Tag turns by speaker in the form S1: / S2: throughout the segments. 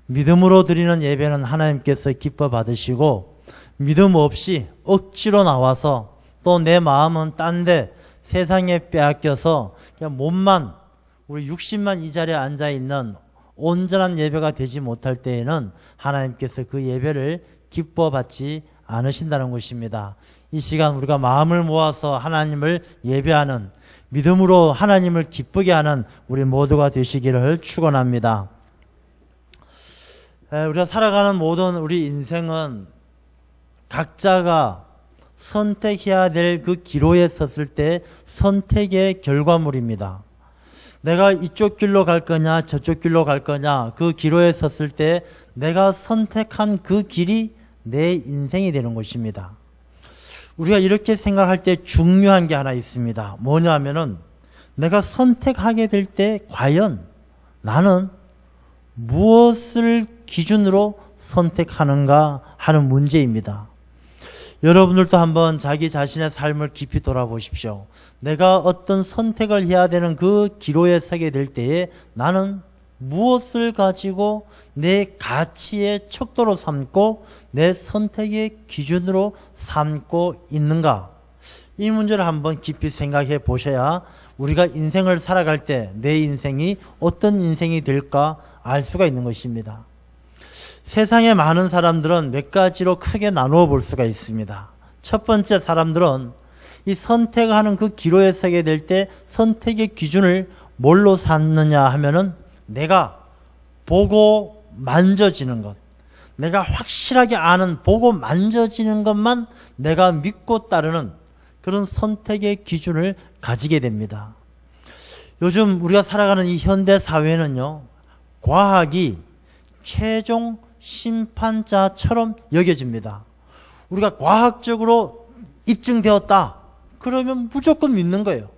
S1: 믿음으로 드리는 예배는 하나님께서 기뻐 받으시고, 믿음 없이 억지로 나와서 또 내 마음은 딴데 세상에 빼앗겨서 그냥 몸만, 우리 육신만 이 자리에 앉아있는 온전한 예배가 되지 못할 때에는 하나님께서 그 예배를 기뻐 받지 않으신다는 것입니다. 이 시간 우리가 마음을 모아서 하나님을 예배하는, 믿음으로 하나님을 기쁘게 하는 우리 모두가 되시기를 축원합니다. 우리가 살아가는 모든 우리 인생은 각자가 선택해야 될 그 기로에 섰을 때 선택의 결과물입니다. 내가 이쪽 길로 갈 거냐 저쪽 길로 갈 거냐, 그 기로에 섰을 때 내가 선택한 그 길이 내 인생이 되는 것입니다. 우리가 이렇게 생각할 때 중요한 게 하나 있습니다. 뭐냐 하면은, 내가 선택하게 될 때 과연 나는 무엇을 기준으로 선택하는가 하는 문제입니다. 여러분들도 한번 자기 자신의 삶을 깊이 돌아보십시오. 내가 어떤 선택을 해야 되는 그 기로에 서게 될 때에 나는 무엇을 가지고 내 가치의 척도로 삼고 내 선택의 기준으로 삼고 있는가? 이 문제를 한번 깊이 생각해 보셔야 우리가 인생을 살아갈 때 내 인생이 어떤 인생이 될까 알 수가 있는 것입니다. 세상에 많은 사람들은 몇 가지로 크게 나누어 볼 수가 있습니다. 첫 번째, 사람들은 이 선택하는 그 기로에 서게 될 때 선택의 기준을 뭘로 삼느냐 하면은, 내가 보고 만져지는 것, 내가 확실하게 아는, 보고 만져지는 것만 내가 믿고 따르는 그런 선택의 기준을 가지게 됩니다. 요즘 우리가 살아가는 이 현대 사회는요, 과학이 최종 심판자처럼 여겨집니다. 우리가 과학적으로 입증되었다 그러면 무조건 믿는 거예요.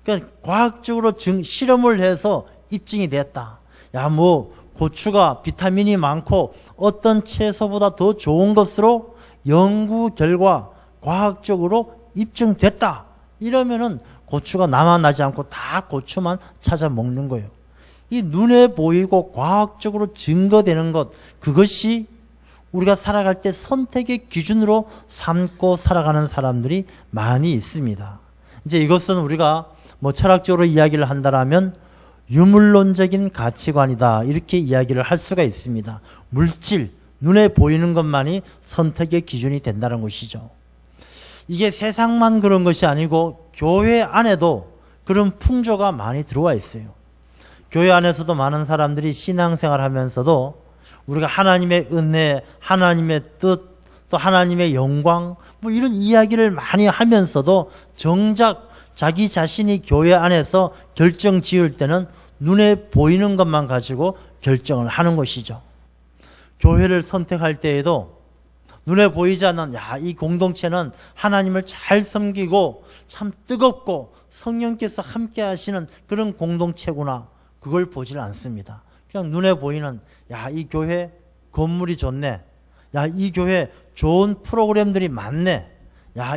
S1: 그러니까 과학적으로 실험을 해서 입증이 됐다. 야, 뭐 고추가 비타민이 많고 어떤 채소보다 더 좋은 것으로 연구 결과 과학적으로 입증됐다. 이러면은 고추가 남아나지 않고 다 고추만 찾아 먹는 거예요. 이 눈에 보이고 과학적으로 증거되는 것, 그것이 우리가 살아갈 때 선택의 기준으로 삼고 살아가는 사람들이 많이 있습니다. 이제 이것은 우리가 뭐 철학적으로 이야기를 한다라면 유물론적인 가치관이다, 이렇게 이야기를 할 수가 있습니다. 물질, 눈에 보이는 것만이 선택의 기준이 된다는 것이죠. 이게 세상만 그런 것이 아니고 교회 안에도 그런 풍조가 많이 들어와 있어요. 교회 안에서도 많은 사람들이 신앙생활 하면서도 우리가 하나님의 은혜, 하나님의 뜻, 또 하나님의 영광, 뭐 이런 이야기를 많이 하면서도 정작 자기 자신이 교회 안에서 결정 지을 때는 눈에 보이는 것만 가지고 결정을 하는 것이죠. 교회를 선택할 때에도 눈에 보이지 않는, 이 공동체는 하나님을 잘 섬기고 참 뜨겁고 성령께서 함께 하시는 그런 공동체구나, 그걸 보질 않습니다. 그냥 눈에 보이는, 이 교회 건물이 좋네, 이 교회 좋은 프로그램들이 많네,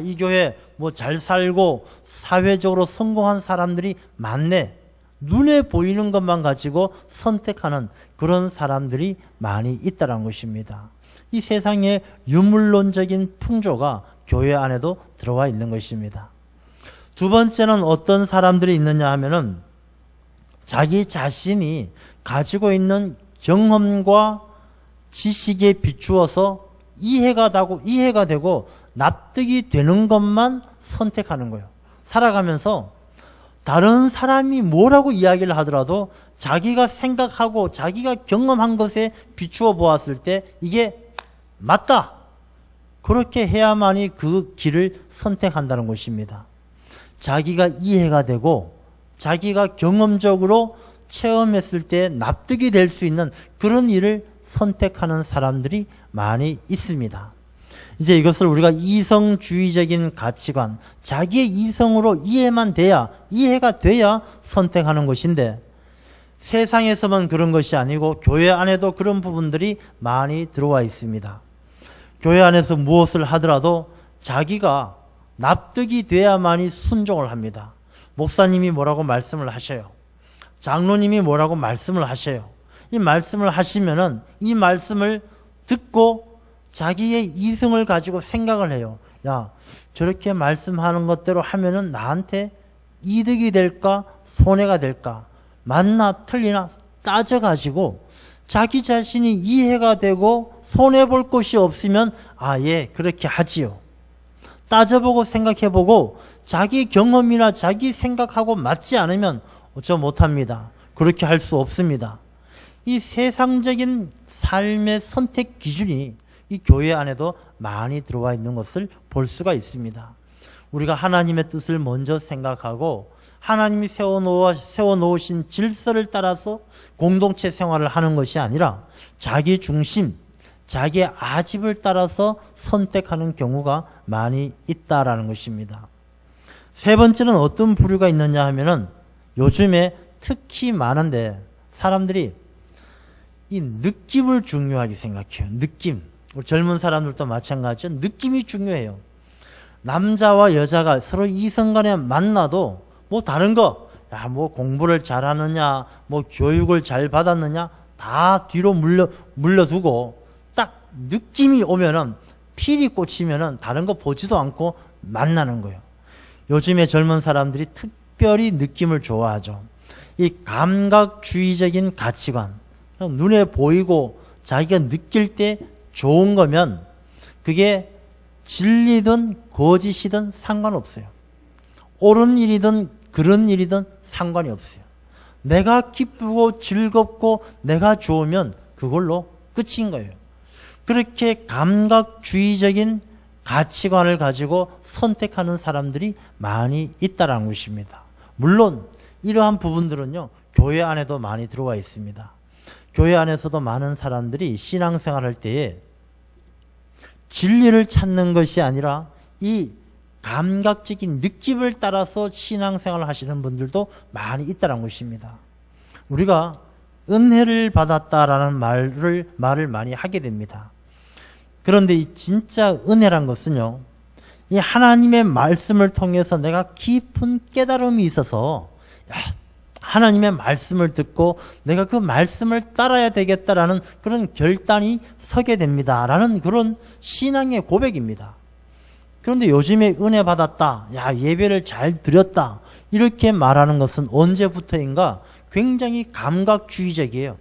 S1: 이 교회 뭐 잘 살고 사회적으로 성공한 사람들이 많네, 눈에 보이는 것만 가지고 선택하는 그런 사람들이 많이 있다는 것입니다. 이 세상의 유물론적인 풍조가 교회 안에도 들어와 있는 것입니다. 두 번째는 어떤 사람들이 있느냐 하면은, 자기 자신이 가지고 있는 경험과 지식에 비추어서 이해가 되고 납득이 되는 것만 선택하는 거예요. 살아가면서 다른 사람이 뭐라고 이야기를 하더라도 자기가 생각하고 자기가 경험한 것에 비추어 보았을 때 이게 맞다, 그렇게 해야만이 그 길을 선택한다는 것입니다. 자기가 이해가 되고 자기가 경험적으로 체험했을 때 납득이 될 수 있는 그런 일을 선택하는 사람들이 많이 있습니다. 이제 이것을 우리가 이성주의적인 가치관, 자기의 이성으로 이해가 돼야 선택하는 것인데, 세상에서만 그런 것이 아니고 교회 안에도 그런 부분들이 많이 들어와 있습니다. 교회 안에서 무엇을 하더라도 자기가 납득이 돼야만이 순종을 합니다. 목사님이 뭐라고 말씀을 하셔요. 장로님이 뭐라고 말씀을 하셔요. 이 말씀을 하시면은 이 말씀을 듣고 자기의 이성을 가지고 생각을 해요. 야, 저렇게 말씀하는 것대로 하면은 나한테 이득이 될까 손해가 될까, 맞나 틀리나 따져가지고 자기 자신이 이해가 되고 손해볼 것이 없으면 예, 그렇게 하지요. 따져보고 생각해보고 자기 경험이나 자기 생각하고 맞지 않으면 어쩌 못합니다. 그렇게 할 수 없습니다. 이 세상적인 삶의 선택 기준이 이 교회 안에도 많이 들어와 있는 것을 볼 수가 있습니다. 우리가 하나님의 뜻을 먼저 생각하고 하나님이 세워놓으신 질서를 따라서 공동체 생활을 하는 것이 아니라 자기 중심, 자기의 아집을 따라서 선택하는 경우가 많이 있다라는 것입니다. 세 번째는 어떤 부류가 있느냐 하면은 요즘에 특히 많은데 사람들이 이 느낌을 중요하게 생각해요. 느낌. 우리 젊은 사람들도 마찬가지죠. 느낌이 중요해요. 남자와 여자가 서로 이성간에 만나도 뭐 다른 거, 뭐 공부를 잘하느냐, 뭐 교육을 잘 받았느냐 다 뒤로 물려두고 딱 느낌이 오면은 필이 꽂히면은 다른 거 보지도 않고 만나는 거예요. 요즘에 젊은 사람들이 특별히 느낌을 좋아하죠. 이 감각주의적인 가치관, 눈에 보이고 자기가 느낄 때 좋은 거면 그게 진리든 거짓이든 상관없어요. 옳은 일이든 그런 일이든 상관이 없어요. 내가 기쁘고 즐겁고 내가 좋으면 그걸로 끝인 거예요. 그렇게 감각주의적인 가치관을 가지고 선택하는 사람들이 많이 있다는 것입니다. 물론 이러한 부분들은요, 교회 안에도 많이 들어와 있습니다. 교회 안에서도 많은 사람들이 신앙생활 할 때에 진리를 찾는 것이 아니라 이 감각적인 느낌을 따라서 신앙생활을 하시는 분들도 많이 있다는 것입니다. 우리가 은혜를 받았다라는 말을 많이 하게 됩니다. 그런데 이 진짜 은혜란 것은요, 이 하나님의 말씀을 통해서 내가 깊은 깨달음이 있어서 하나님의 말씀을 듣고 내가 그 말씀을 따라야 되겠다라는 그런 결단이 서게 됩니다라는 그런 신앙의 고백입니다. 그런데 요즘에 은혜 받았다, 예배를 잘 드렸다 이렇게 말하는 것은 언제부터인가 굉장히 감각주의적이에요.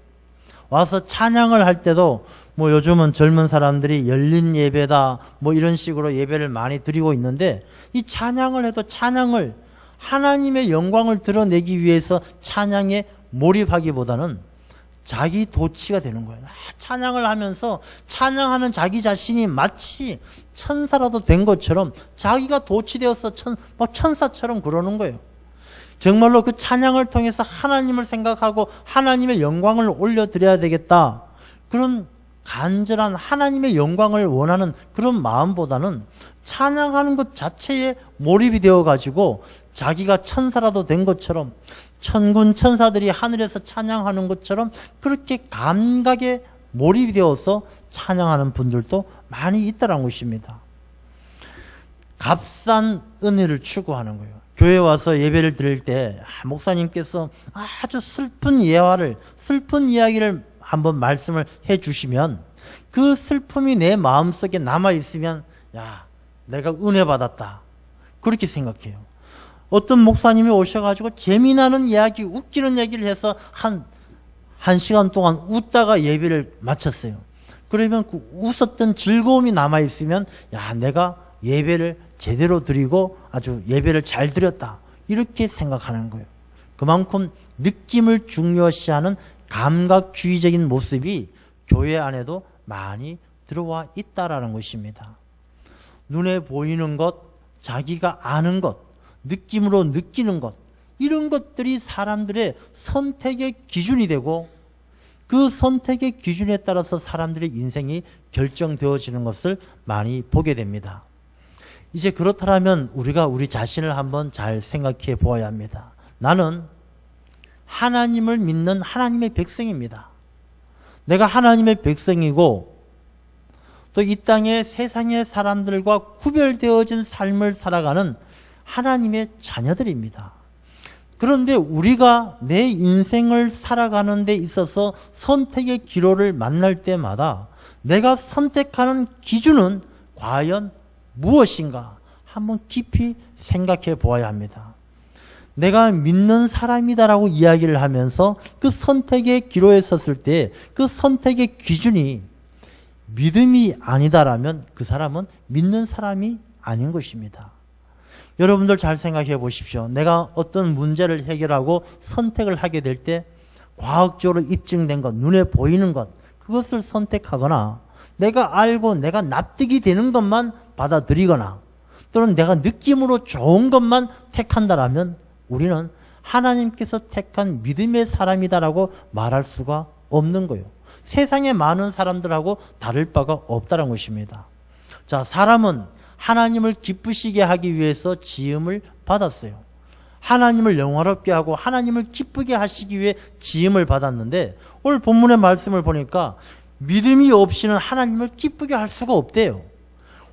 S1: 와서 찬양을 할 때도 뭐 요즘은 젊은 사람들이 열린 예배다 뭐 이런 식으로 예배를 많이 드리고 있는데, 이 찬양을 해도 찬양을 하나님의 영광을 드러내기 위해서 찬양에 몰입하기보다는 자기 도취가 되는 거예요. 찬양을 하면서 찬양하는 자기 자신이 마치 천사라도 된 것처럼 자기가 도취되어서 천사처럼 그러는 거예요. 정말로 그 찬양을 통해서 하나님을 생각하고 하나님의 영광을 올려드려야 되겠다, 그런 간절한 하나님의 영광을 원하는 그런 마음보다는 찬양하는 것 자체에 몰입이 되어가지고 자기가 천사라도 된 것처럼, 천군 천사들이 하늘에서 찬양하는 것처럼 그렇게 감각에 몰입이 되어서 찬양하는 분들도 많이 있다는 것입니다. 값싼 은혜를 추구하는 거예요. 교회 와서 예배를 드릴 때 목사님께서 아주 슬픈 이야기를 한번 말씀을 해 주시면 그 슬픔이 내 마음속에 남아있으면 내가 은혜 받았다 그렇게 생각해요. 어떤 목사님이 오셔가지고 재미나는 이야기, 웃기는 얘기를 해서 한 시간 동안 웃다가 예배를 마쳤어요. 그러면 그 웃었던 즐거움이 남아있으면 내가 예배를 제대로 드리고 아주 예배를 잘 드렸다 이렇게 생각하는 거예요. 그만큼 느낌을 중요시하는 감각주의적인 모습이 교회 안에도 많이 들어와 있다라는 것입니다. 눈에 보이는 것, 자기가 아는 것, 느낌으로 느끼는 것, 이런 것들이 사람들의 선택의 기준이 되고 그 선택의 기준에 따라서 사람들의 인생이 결정되어지는 것을 많이 보게 됩니다. 이제 그렇다면 우리가 우리 자신을 한번 잘 생각해 보아야 합니다. 나는 하나님을 믿는 하나님의 백성입니다. 내가 하나님의 백성이고 또 이 땅의 세상의 사람들과 구별되어진 삶을 살아가는 하나님의 자녀들입니다. 그런데 우리가 내 인생을 살아가는 데 있어서 선택의 기로를 만날 때마다 내가 선택하는 기준은 과연 무엇인가 한번 깊이 생각해 보아야 합니다. 내가 믿는 사람이다라고 이야기를 하면서 그 선택의 기로에 섰을 때 그 선택의 기준이 믿음이 아니다라면 그 사람은 믿는 사람이 아닌 것입니다. 여러분들 잘 생각해 보십시오. 내가 어떤 문제를 해결하고 선택을 하게 될 때 과학적으로 입증된 것, 눈에 보이는 것, 그것을 선택하거나 내가 알고 내가 납득이 되는 것만 받아들이거나 또는 내가 느낌으로 좋은 것만 택한다라면 우리는 하나님께서 택한 믿음의 사람이다라고 말할 수가 없는 거예요. 세상의 많은 사람들하고 다를 바가 없다는 것입니다. 자, 사람은 하나님을 기쁘시게 하기 위해서 지음을 받았어요. 하나님을 영화롭게 하고 하나님을 기쁘게 하시기 위해 지음을 받았는데 오늘 본문의 말씀을 보니까 믿음이 없이는 하나님을 기쁘게 할 수가 없대요.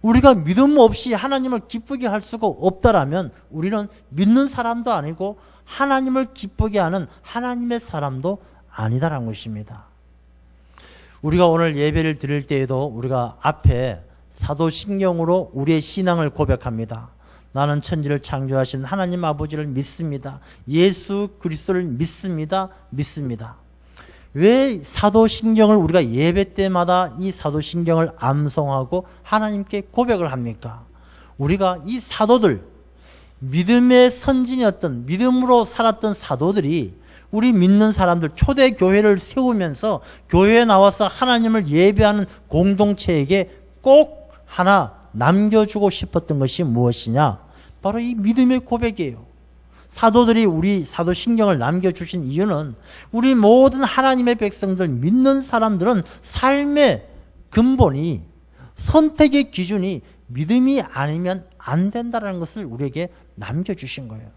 S1: 우리가 믿음 없이 하나님을 기쁘게 할 수가 없다라면 우리는 믿는 사람도 아니고 하나님을 기쁘게 하는 하나님의 사람도 아니다라는 것입니다. 우리가 오늘 예배를 드릴 때에도 우리가 앞에 사도신경으로 우리의 신앙을 고백합니다. 나는 천지를 창조하신 하나님 아버지를 믿습니다. 예수 그리스도를 믿습니다. 왜 사도신경을 우리가 예배 때마다 이 사도신경을 암송하고 하나님께 고백을 합니까? 우리가 이 사도들, 믿음의 선진이었던 믿음으로 살았던 사도들이 우리 믿는 사람들 초대 교회를 세우면서 교회에 나와서 하나님을 예배하는 공동체에게 꼭 하나 남겨주고 싶었던 것이 무엇이냐? 바로 이 믿음의 고백이에요. 사도들이 우리 사도신경을 남겨주신 이유는 우리 모든 하나님의 백성들, 믿는 사람들은 삶의 근본이, 선택의 기준이 믿음이 아니면 안 된다는 것을 우리에게 남겨주신 거예요.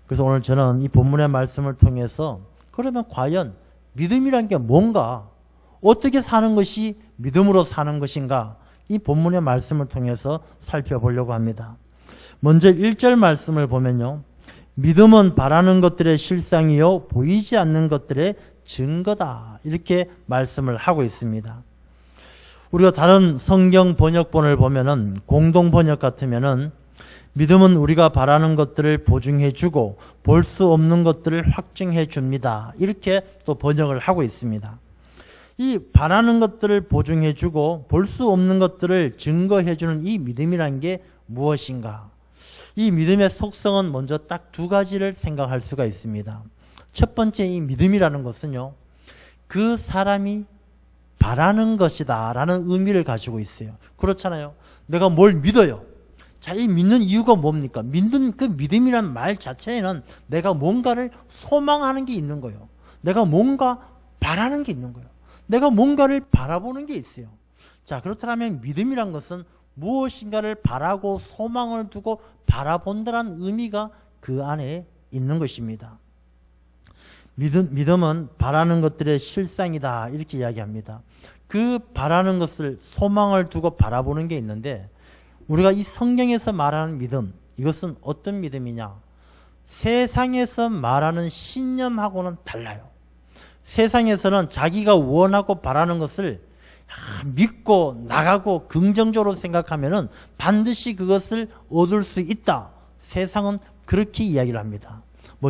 S1: 그래서 오늘 저는 이 본문의 말씀을 통해서 그러면 과연 믿음이란 게 뭔가, 어떻게 사는 것이 믿음으로 사는 것인가, 이 본문의 말씀을 통해서 살펴보려고 합니다. 먼저 1절 말씀을 보면요, 믿음은 바라는 것들의 실상이요 보이지 않는 것들의 증거다, 이렇게 말씀을 하고 있습니다. 우리가 다른 성경 번역본을 보면은, 공동 번역 같으면은 믿음은 우리가 바라는 것들을 보증해 주고 볼 수 없는 것들을 확증해 줍니다, 이렇게 또 번역을 하고 있습니다. 이 바라는 것들을 보증해 주고 볼 수 없는 것들을 증거해 주는 이 믿음이란 게 무엇인가? 이 믿음의 속성은 먼저 딱 두 가지를 생각할 수가 있습니다. 첫 번째, 이 믿음이라는 것은요, 그 사람이 바라는 것이다 라는 의미를 가지고 있어요. 그렇잖아요. 내가 뭘 믿어요. 자, 이 믿는 이유가 뭡니까? 믿는 그 믿음이란 말 자체에는 내가 뭔가를 소망하는 게 있는 거예요. 내가 뭔가 바라는 게 있는 거예요. 내가 뭔가를 바라보는 게 있어요. 자, 그렇다면 믿음이란 것은 무엇인가를 바라고 소망을 두고 바라본다는 의미가 그 안에 있는 것입니다. 믿음은 바라는 것들의 실상이다, 이렇게 이야기합니다. 그 바라는 것을, 소망을 두고 바라보는 게 있는데, 우리가 이 성경에서 말하는 믿음, 이것은 어떤 믿음이냐? 세상에서 말하는 신념하고는 달라요. 세상에서는 자기가 원하고 바라는 것을 믿고 나가고 긍정적으로 생각하면은 반드시 그것을 얻을 수 있다. 세상은 그렇게 이야기를 합니다.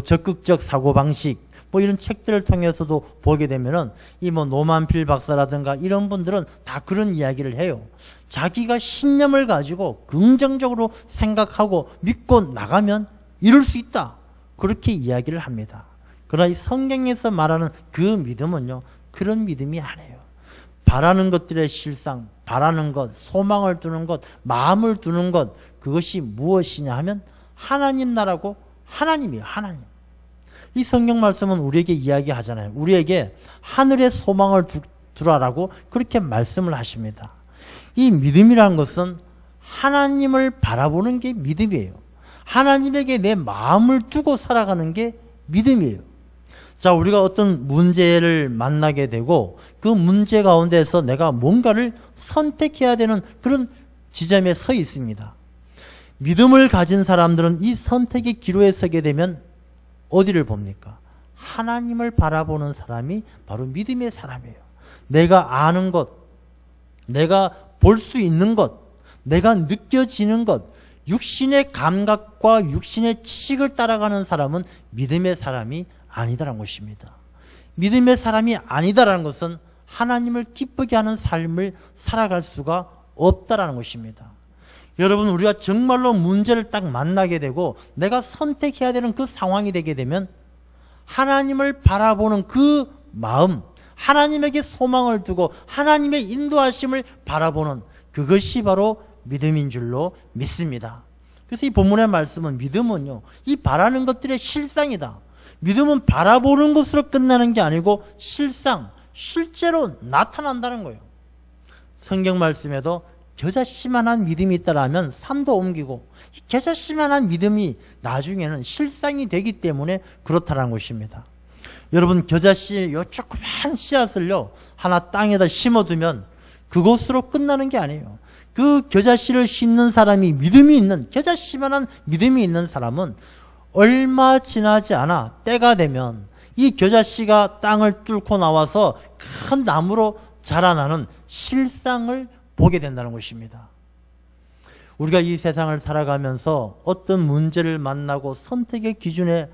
S1: 적극적 사고방식, 이런 책들을 통해서도 보게 되면은 노만필 박사라든가 이런 분들은 다 그런 이야기를 해요. 자기가 신념을 가지고 긍정적으로 생각하고 믿고 나가면 이룰 수 있다, 그렇게 이야기를 합니다. 그러나 이 성경에서 말하는 그 믿음은요, 그런 믿음이 아니에요. 바라는 것들의 실상, 바라는 것, 소망을 두는 것, 마음을 두는 것, 그것이 무엇이냐 하면 하나님 나라고, 하나님이에요. 하나님. 이 성경 말씀은 우리에게 이야기하잖아요. 우리에게 하늘의 소망을 두라라고 그렇게 말씀을 하십니다. 이 믿음이라는 것은 하나님을 바라보는 게 믿음이에요. 하나님에게 내 마음을 두고 살아가는 게 믿음이에요. 자, 우리가 어떤 문제를 만나게 되고 그 문제 가운데서 내가 뭔가를 선택해야 되는 그런 지점에 서 있습니다. 믿음을 가진 사람들은 이 선택의 기로에 서게 되면 어디를 봅니까? 하나님을 바라보는 사람이 바로 믿음의 사람이에요. 내가 아는 것, 내가 볼 수 있는 것, 내가 느껴지는 것, 육신의 감각과 육신의 지식을 따라가는 사람은 믿음의 사람이 아니다라는 것입니다. 믿음의 사람이 아니다라는 것은 하나님을 기쁘게 하는 삶을 살아갈 수가 없다라는 것입니다. 여러분, 우리가 정말로 문제를 딱 만나게 되고 내가 선택해야 되는 그 상황이 되게 되면 하나님을 바라보는 그 마음, 하나님에게 소망을 두고 하나님의 인도하심을 바라보는 그것이 바로 믿음인 줄로 믿습니다. 그래서 이 본문의 말씀은 믿음은요, 이 바라는 것들의 실상이다. 믿음은 바라보는 것으로 끝나는 게 아니고 실제로 나타난다는 거예요. 성경 말씀에도 겨자씨만한 믿음이 있다라면 산도 옮기고, 겨자씨만한 믿음이 나중에는 실상이 되기 때문에 그렇다는 것입니다. 여러분, 겨자씨 요 조그만 씨앗을요 하나 땅에다 심어두면 그것으로 끝나는 게 아니에요. 그 겨자씨를 심는 사람이 믿음이 있는, 겨자씨만한 믿음이 있는 사람은 얼마 지나지 않아 때가 되면 이 겨자씨가 땅을 뚫고 나와서 큰 나무로 자라나는 실상을 보게 된다는 것입니다. 우리가 이 세상을 살아가면서 어떤 문제를 만나고 선택의 기로에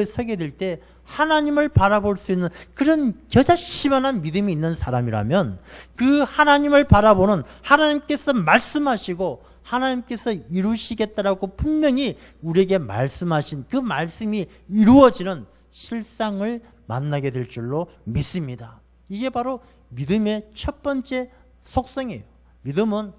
S1: 서게 될 때 하나님을 바라볼 수 있는 그런 겨자씨만한 믿음이 있는 사람이라면 그 하나님을 바라보는, 하나님께서 말씀하시고 하나님께서 이루시겠다라고 분명히 우리에게 말씀하신 그 말씀이 이루어지는 실상을 만나게 될 줄로 믿습니다. 이게 바로 믿음의 첫 번째 속성이에요. 믿음은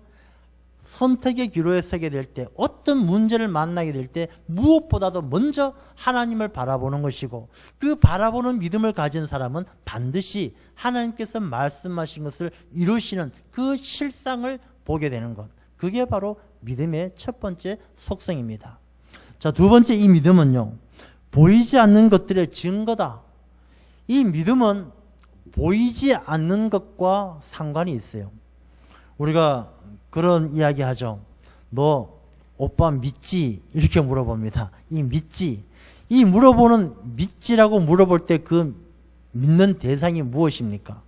S1: 선택의 기로에 서게 될 때, 어떤 문제를 만나게 될 때 무엇보다도 먼저 하나님을 바라보는 것이고, 그 바라보는 믿음을 가진 사람은 반드시 하나님께서 말씀하신 것을 이루시는 그 실상을 보게 되는 것, 그게 바로 믿음의 첫 번째 속성입니다. 자, 두 번째, 이 믿음은요, 보이지 않는 것들의 증거다. 이 믿음은 보이지 않는 것과 상관이 있어요. 우리가 그런 이야기 하죠. 너 오빠 믿지? 이렇게 물어봅니다. 이 믿지? 이 물어보는 믿지라고 물어볼 때 그 믿는 대상이 무엇입니까?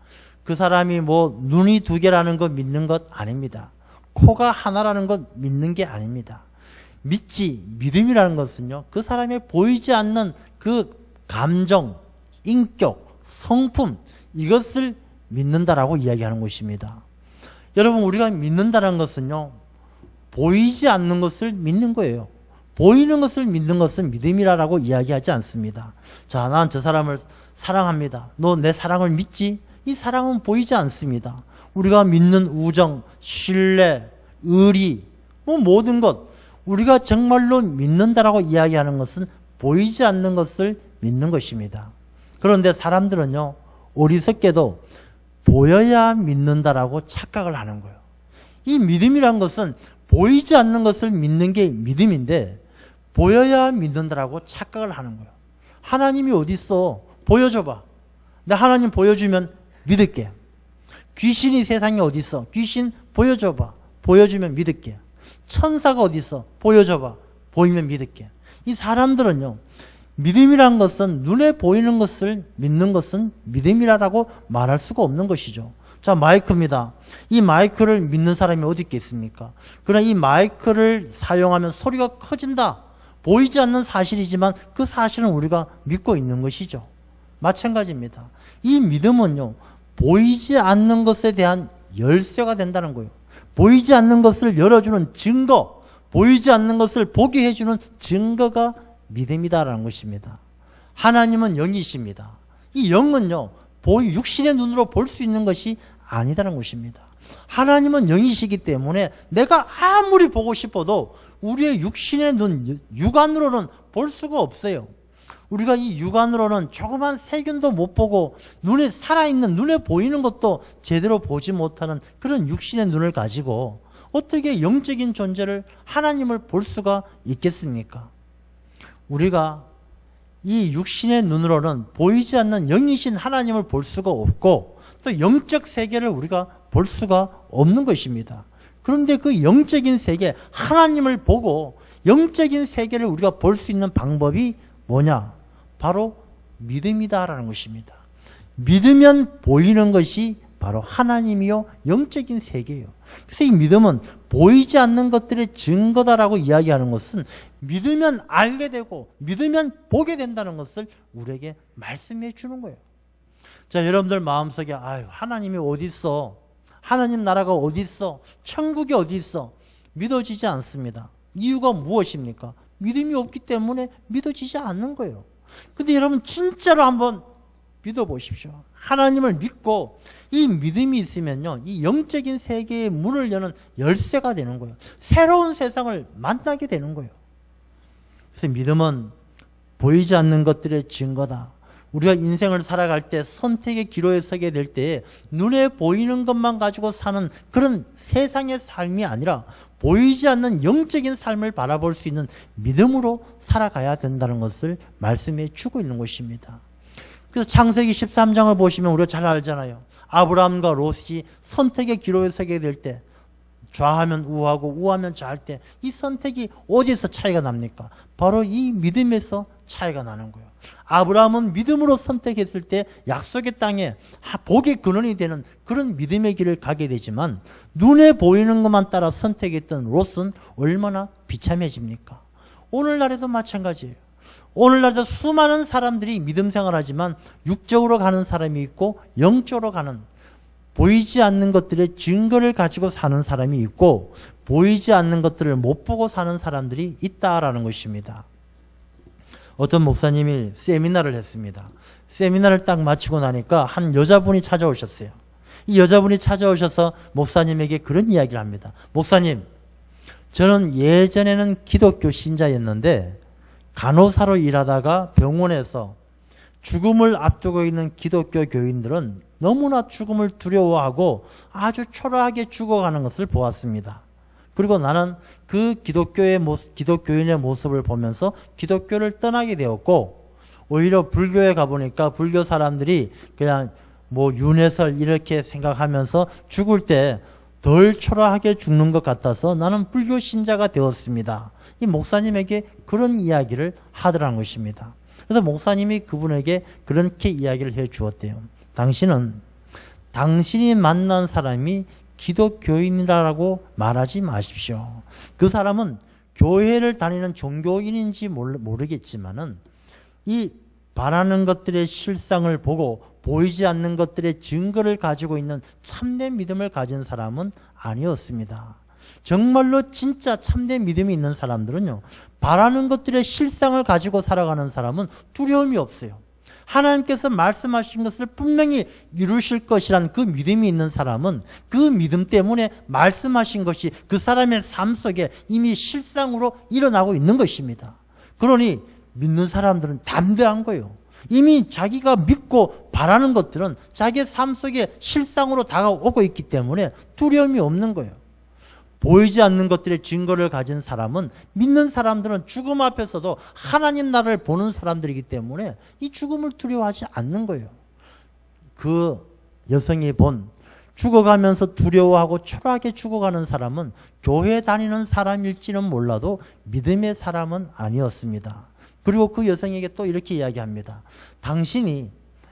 S1: 그 사람이 뭐 눈이 두 개라는 거 믿는 것 아닙니다. 코가 하나라는 것 믿는 게 아닙니다. 믿지, 믿음이라는 것은요, 그 사람의 보이지 않는 그 감정, 인격, 성품, 이것을 믿는다라고 이야기하는 것입니다. 여러분, 우리가 믿는다는 것은요, 보이지 않는 것을 믿는 거예요. 보이는 것을 믿는 것은 믿음이라고 이야기하지 않습니다. 자, 난 저 사람을 사랑합니다. 너 내 사랑을 믿지? 이 사랑은 보이지 않습니다. 우리가 믿는 우정, 신뢰, 의리, 모든 것, 우리가 정말로 믿는다라고 이야기하는 것은 보이지 않는 것을 믿는 것입니다. 그런데 사람들은요, 어리석게도 보여야 믿는다라고 착각을 하는 거예요. 이 믿음이란 것은 보이지 않는 것을 믿는 게 믿음인데 보여야 믿는다라고 착각을 하는 거예요. 하나님이 어디 있어? 보여줘봐. 내 하나님 보여주면 믿을게. 귀신이 세상에 어디 있어? 귀신 보여줘봐. 보여주면 믿을게. 천사가 어디 있어? 보여줘봐. 보이면 믿을게. 이 사람들은요, 믿음이란 것은 눈에 보이는 것을 믿는 것은 믿음이라고 말할 수가 없는 것이죠. 자, 마이크입니다. 이 마이크를 믿는 사람이 어디 있겠습니까? 그러나 이 마이크를 사용하면 소리가 커진다. 보이지 않는 사실이지만 그 사실은 우리가 믿고 있는 것이죠. 마찬가지입니다. 이 믿음은요, 보이지 않는 것에 대한 열쇠가 된다는 거예요. 보이지 않는 것을 열어주는 증거, 보이지 않는 것을 보게 해주는 증거가 믿음이다라는 것입니다. 하나님은 영이십니다. 이 영은요, 육신의 눈으로 볼 수 있는 것이 아니다라는 것입니다. 하나님은 영이시기 때문에 내가 아무리 보고 싶어도 우리의 육신의 눈, 육안으로는 볼 수가 없어요. 우리가 이 육안으로는 조그만 세균도 못 보고 눈에 살아있는, 눈에 보이는 것도 제대로 보지 못하는 그런 육신의 눈을 가지고 어떻게 영적인 존재를, 하나님을 볼 수가 있겠습니까? 우리가 이 육신의 눈으로는 보이지 않는 영이신 하나님을 볼 수가 없고 또 영적 세계를 우리가 볼 수가 없는 것입니다. 그런데 그 영적인 세계, 하나님을 보고 영적인 세계를 우리가 볼 수 있는 방법이 뭐냐? 바로 믿음이다라는 것입니다. 믿으면 보이는 것이 바로 하나님이요 영적인 세계예요. 그래서 이 믿음은 보이지 않는 것들의 증거다라고 이야기하는 것은 믿으면 알게 되고 믿으면 보게 된다는 것을 우리에게 말씀해 주는 거예요. 자, 여러분들 마음속에 아유, 하나님이 어디 있어? 하나님 나라가 어디 있어? 천국이 어디 있어? 믿어지지 않습니다. 이유가 무엇입니까? 믿음이 없기 때문에 믿어지지 않는 거예요. 근데 여러분 진짜로 한번 믿어보십시오. 하나님을 믿고 이 믿음이 있으면요, 이 영적인 세계의 문을 여는 열쇠가 되는 거예요. 새로운 세상을 만나게 되는 거예요. 그래서 믿음은 보이지 않는 것들의 증거다. 우리가 인생을 살아갈 때 선택의 기로에 서게 될 때 눈에 보이는 것만 가지고 사는 그런 세상의 삶이 아니라 보이지 않는 영적인 삶을 바라볼 수 있는 믿음으로 살아가야 된다는 것을 말씀해 주고 있는 것입니다. 그래서 창세기 13장을 보시면 우리가 잘 알잖아요. 아브라함과 롯이 선택의 기로에 서게 될 때 좌하면 우하고 우하면 좌할 때 이 선택이 어디서 차이가 납니까? 바로 이 믿음에서 차이가 나는 거예요. 아브라함은 믿음으로 선택했을 때 약속의 땅에 복의 근원이 되는 그런 믿음의 길을 가게 되지만 눈에 보이는 것만 따라 선택했던 롯은 얼마나 비참해집니까? 오늘날에도 마찬가지예요. 오늘날도 수많은 사람들이 믿음 생활하지만 육적으로 가는 사람이 있고 영적으로 가는, 보이지 않는 것들의 증거를 가지고 사는 사람이 있고 보이지 않는 것들을 못 보고 사는 사람들이 있다라는 것입니다. 어떤 목사님이 세미나를 했습니다. 세미나를 딱 마치고 나니까 한 여자분이 찾아오셨어요. 이 여자분이 찾아오셔서 목사님에게 그런 이야기를 합니다. 목사님, 저는 예전에는 기독교 신자였는데 간호사로 일하다가 병원에서 죽음을 앞두고 있는 기독교 교인들은 너무나 죽음을 두려워하고 아주 초라하게 죽어가는 것을 보았습니다. 그리고 나는 그 기독교인의 모습을 보면서 기독교를 떠나게 되었고, 오히려 불교에 가보니까 불교 사람들이 그냥 윤회설 이렇게 생각하면서 죽을 때 덜 초라하게 죽는 것 같아서 나는 불교 신자가 되었습니다. 이 목사님에게 그런 이야기를 하더라는 것입니다. 그래서 목사님이 그분에게 그렇게 이야기를 해 주었대요. 당신이 만난 사람이 기독교인이라고 말하지 마십시오. 그 사람은 교회를 다니는 종교인인지 모르겠지만은 이 바라는 것들의 실상을 보고 보이지 않는 것들의 증거를 가지고 있는 참된 믿음을 가진 사람은 아니었습니다. 정말로 진짜 참된 믿음이 있는 사람들은요, 바라는 것들의 실상을 가지고 살아가는 사람은 두려움이 없어요. 하나님께서 말씀하신 것을 분명히 이루실 것이란 그 믿음이 있는 사람은 그 믿음 때문에 말씀하신 것이 그 사람의 삶 속에 이미 실상으로 일어나고 있는 것입니다. 그러니 믿는 사람들은 담대한 거예요. 이미 자기가 믿고 바라는 것들은 자기의 삶 속에 실상으로 다가오고 있기 때문에 두려움이 없는 거예요. 보이지 않는 것들의 증거를 가진 사람은, 믿는 사람들은 죽음 앞에서도 하나님 나라를 보는 사람들이기 때문에 이 죽음을 두려워하지 않는 거예요. 그 여성이 본 죽어가면서 두려워하고 초라하게 죽어가는 사람은 교회 다니는 사람일지는 몰라도 믿음의 사람은 아니었습니다. 그리고 그 여성에게 또 이렇게 이야기합니다. 당신이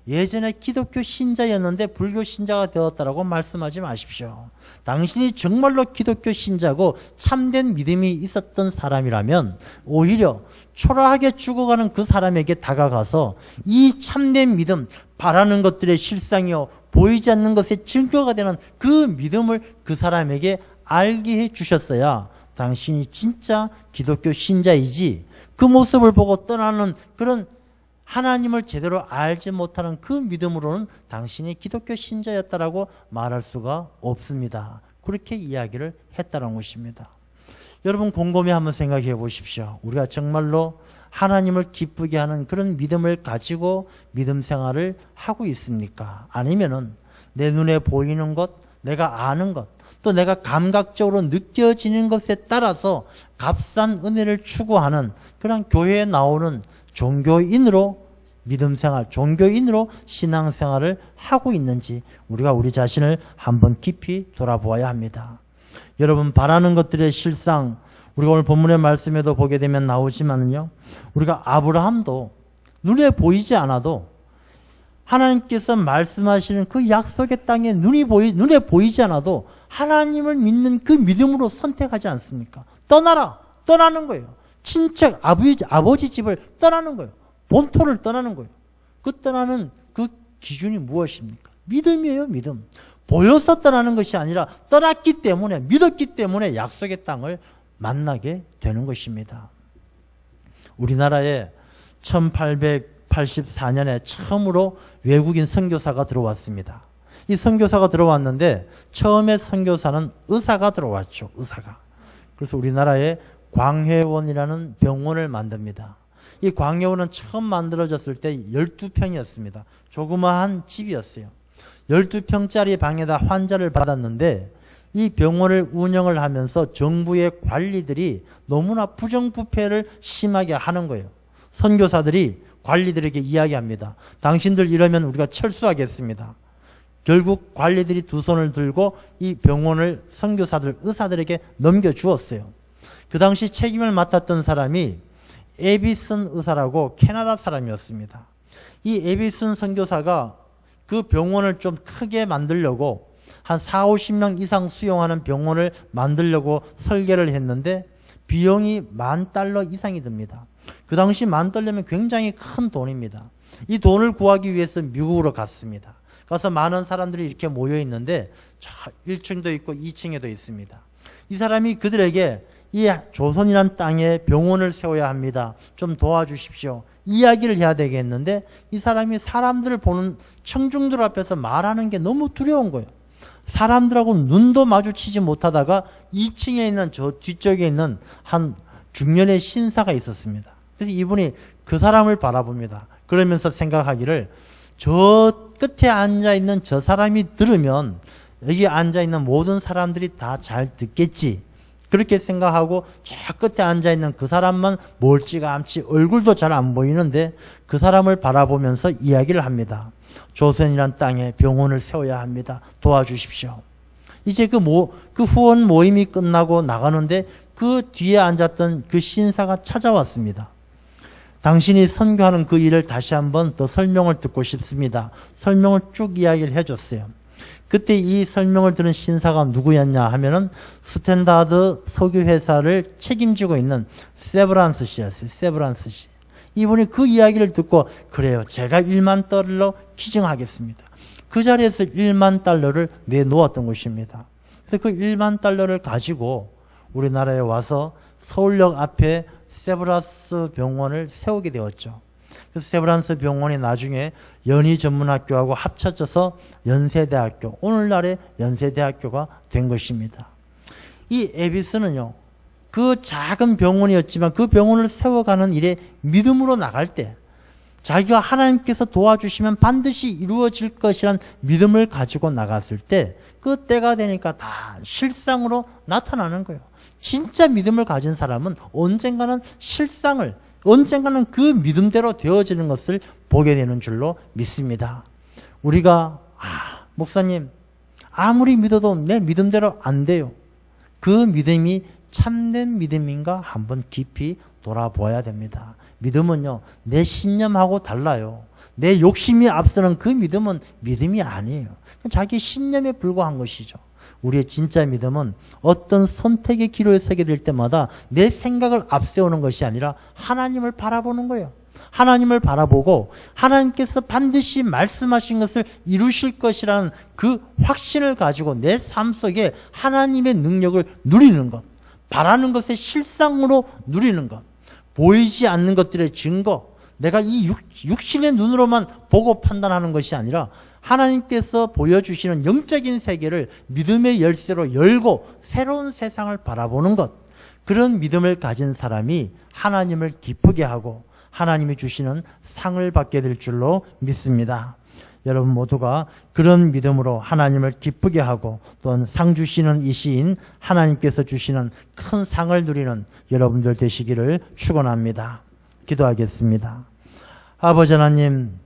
S1: 예전에 기독교 신자였는데 불교 신자가 되었다라고 말씀하지 마십시오. 당신이 정말로 기독교 신자고 참된 믿음이 있었던 사람이라면 오히려 초라하게 죽어가는 그 사람에게 다가가서 이 참된 믿음, 바라는 것들의 실상이요 보이지 않는 것의 증거가 되는 그 믿음을 그 사람에게 알게 해 주셨어야 당신이 진짜 기독교 신자이지, 그 모습을 보고 떠나는 그런 하나님을 제대로 알지 못하는 그 믿음으로는 당신이 기독교 신자였다라고 말할 수가 없습니다. 그렇게 이야기를 했다는 것입니다. 여러분 곰곰이 한번 생각해 보십시오. 우리가 정말로 하나님을 기쁘게 하는 그런 믿음을 가지고 믿음 생활을 하고 있습니까? 아니면은 내 눈에 보이는 것, 내가 아는 것, 또 내가 감각적으로 느껴지는 것에 따라서 값싼 은혜를 추구하는 그런 교회에 나오는 종교인으로 믿음생활, 종교인으로 신앙생활을 하고 있는지 우리가 우리 자신을 한번 깊이 돌아보아야 합니다. 여러분 바라는 것들의 실상, 우리가 오늘 본문의 말씀에도 보게 되면 나오지만요, 우리가 아브라함도 눈에 보이지 않아도 하나님께서 말씀하시는 그 약속의 땅에 눈에 보이지 않아도 하나님을 믿는 그 믿음으로 선택하지 않습니까? 떠나는 거예요. 친척 아버지 집을 떠나는 거예요. 본토를 떠나는 거예요. 그 떠나는 그 기준이 무엇입니까? 믿음이에요, 믿음. 보여서 떠나는 것이 아니라 떠났기 때문에, 믿었기 때문에 약속의 땅을 만나게 되는 것입니다. 우리나라에 1884년에 처음으로 외국인 선교사가 들어왔습니다. 이 선교사가 들어왔는데 처음에 선교사는 의사가 들어왔죠. 의사가. 그래서 우리나라에 광해원이라는 병원을 만듭니다. 이 광해원은 처음 만들어졌을 때 12평이었습니다. 조그마한 집이었어요. 12평짜리 방에다 환자를 받았는데 이 병원을 운영을 하면서 정부의 관리들이 너무나 부정부패를 심하게 하는 거예요. 선교사들이 관리들에게 이야기합니다. 당신들 이러면 우리가 철수하겠습니다. 결국 관리들이 두 손을 들고 이 병원을 선교사들, 의사들에게 넘겨주었어요. 그 당시 책임을 맡았던 사람이 에비슨 의사라고 캐나다 사람이었습니다. 이 에비슨 선교사가 그 병원을 좀 크게 만들려고 한 40~50명 이상 수용하는 병원을 만들려고 설계를 했는데 비용이 $10,000 이상이 듭니다. 그 당시 $10,000면 굉장히 큰 돈입니다. 이 돈을 구하기 위해서 미국으로 갔습니다. 가서 많은 사람들이 이렇게 모여 있는데 1층도 있고 2층에도 있습니다. 이 사람이 그들에게 이 조선이란 땅에 병원을 세워야 합니다. 좀 도와주십시오. 이야기를 해야 되겠는데 이 사람이 사람들을 보는 청중들 앞에서 말하는 게 너무 두려운 거예요. 사람들하고 눈도 마주치지 못하다가 2층에 있는 저 뒤쪽에 있는 한 중년의 신사가 있었습니다. 그래서 이분이 그 사람을 바라봅니다. 그러면서 생각하기를 저 끝에 앉아있는 저 사람이 들으면 여기 앉아있는 모든 사람들이 다 잘 듣겠지. 그렇게 생각하고 저 끝에 앉아있는 그 사람만 멀찌감치 얼굴도 잘 안 보이는데 그 사람을 바라보면서 이야기를 합니다. 조선이란 땅에 병원을 세워야 합니다. 도와주십시오. 이제 그 후원 모임이 끝나고 나가는데 그 뒤에 앉았던 그 신사가 찾아왔습니다. 당신이 선교하는 그 일을 다시 한번 더 설명을 듣고 싶습니다. 설명을 쭉 이야기를 해줬어요. 그때 이 설명을 들은 신사가 누구였냐 하면은 스탠다드 석유회사를 책임지고 있는 세브란스 씨였어요. 세브란스 씨. 이분이 그 이야기를 듣고 그래요. 제가 $10,000 기증하겠습니다. 그 자리에서 $10,000를 내놓았던 것입니다. 그래서 그 $10,000를 가지고 우리나라에 와서 서울역 앞에 세브란스 병원을 세우게 되었죠. 그래서 세브란스 병원이 나중에 연희전문학교하고 합쳐져서 연세대학교, 오늘날의 연세대학교가 된 것입니다. 이 에비스는요, 그 작은 병원이었지만 그 병원을 세워가는 일에 믿음으로 나갈 때 자기가 하나님께서 도와주시면 반드시 이루어질 것이란 믿음을 가지고 나갔을 때 그 때가 되니까 다 실상으로 나타나는 거예요. 진짜 믿음을 가진 사람은 언젠가는 그 믿음대로 되어지는 것을 보게 되는 줄로 믿습니다. 우리가 목사님 아무리 믿어도 내 믿음대로 안 돼요. 그 믿음이 참된 믿음인가 한번 깊이 돌아보아야 됩니다. 믿음은요, 내 신념하고 달라요. 내 욕심이 앞서는 그 믿음은 믿음이 아니에요. 자기 신념에 불과한 것이죠. 우리의 진짜 믿음은 어떤 선택의 기로에 서게 될 때마다 내 생각을 앞세우는 것이 아니라 하나님을 바라보는 거예요. 하나님을 바라보고 하나님께서 반드시 말씀하신 것을 이루실 것이라는 그 확신을 가지고 내 삶 속에 하나님의 능력을 누리는 것, 바라는 것의 실상으로 누리는 것, 보이지 않는 것들의 증거, 내가 이 육신의 눈으로만 보고 판단하는 것이 아니라 하나님께서 보여주시는 영적인 세계를 믿음의 열쇠로 열고 새로운 세상을 바라보는 것, 그런 믿음을 가진 사람이 하나님을 기쁘게 하고 하나님이 주시는 상을 받게 될 줄로 믿습니다. 여러분 모두가 그런 믿음으로 하나님을 기쁘게 하고 또한 상 주시는 이 시인 하나님께서 주시는 큰 상을 누리는 여러분들 되시기를 축원합니다. 기도하겠습니다. 아버지 하나님,